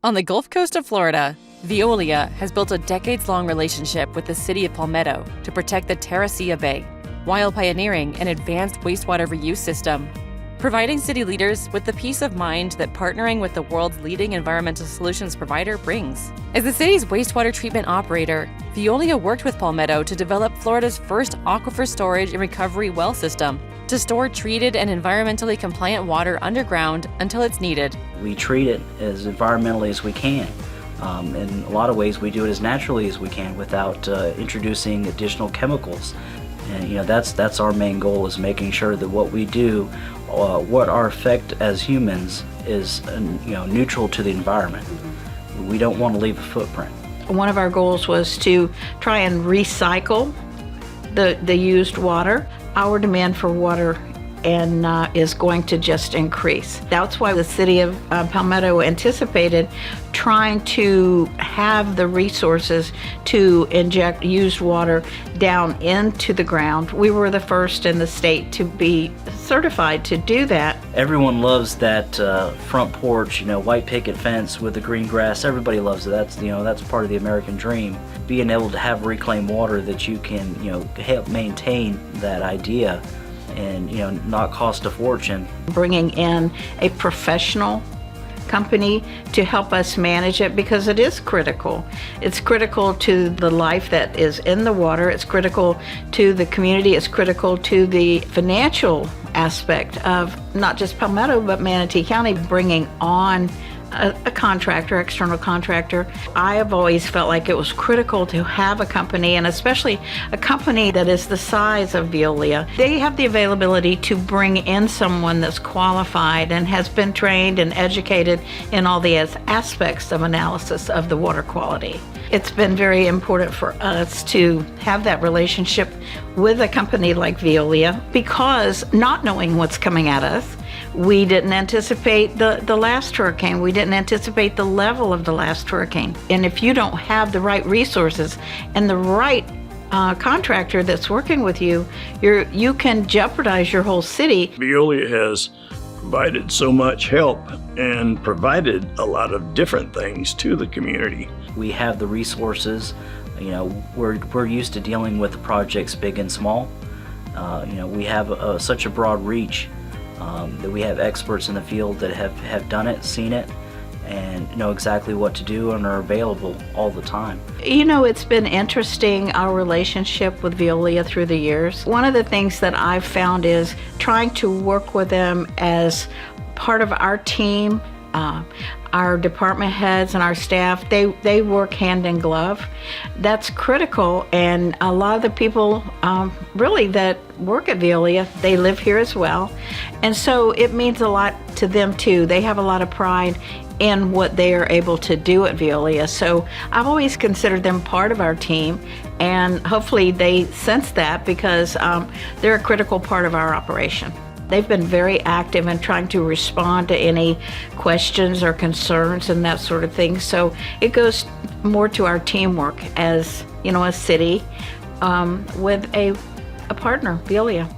On the Gulf Coast of Florida, Veolia has built a decades-long relationship with the city of Palmetto to protect the Terra Bay, while pioneering an advanced wastewater reuse system, providing city leaders with the peace of mind that partnering with the world's leading environmental solutions provider brings. As the city's wastewater treatment operator, Veolia worked with Palmetto to develop Florida's first aquifer storage and recovery well system to store treated and environmentally compliant water underground until it's needed. We treat it as environmentally as we can. In a lot of ways, we do it as naturally as we can without introducing additional chemicals. And that's our main goal, is making sure that what we do, what our effect as humans is, neutral to the environment. We don't want to leave a footprint. One of our goals was to try and recycle the used water. Our demand for water is going to just increase. That's why the city of Palmetto anticipated trying to have the resources to inject used water down into the ground. We were the first in the state to be certified to do that. Everyone loves that front porch, white picket fence with the green grass. Everybody loves it. That's part of the American dream. Being able to have reclaimed water that you can, help maintain that idea and not cost a fortune. Bringing in a professional company to help us manage it, because it is critical. It's critical to the life that is in the water. It's critical to the community. It's critical to the financial aspect of not just Palmetto, but Manatee County bringing on a contractor, external contractor. I have always felt like it was critical to have a company, and especially a company that is the size of Veolia. They have the availability to bring in someone that's qualified and has been trained and educated in all the aspects of analysis of the water quality. It's been very important for us to have that relationship with a company like Veolia, because not knowing what's coming at us, we didn't anticipate the last hurricane. We didn't anticipate the level of the last hurricane. And if you don't have the right resources and the right contractor that's working with you, you can jeopardize your whole city. Veolia has provided so much help and provided a lot of different things to the community. We have the resources. We're used to dealing with the projects big and small. We have such a broad reach. That we have experts in the field that have done it, seen it, and know exactly what to do and are available all the time. It's been interesting, our relationship with Veolia through the years. One of the things that I've found is trying to work with them as part of our team. Our department heads and our staff, they work hand in glove. That's critical, and a lot of the people really that work at Veolia, they live here as well. And so it means a lot to them too. They have a lot of pride in what they are able to do at Veolia. So I've always considered them part of our team, and hopefully they sense that, because they're a critical part of our operation. They've been very active in trying to respond to any questions or concerns and that sort of thing. So it goes more to our teamwork as, a city with a partner, Veolia.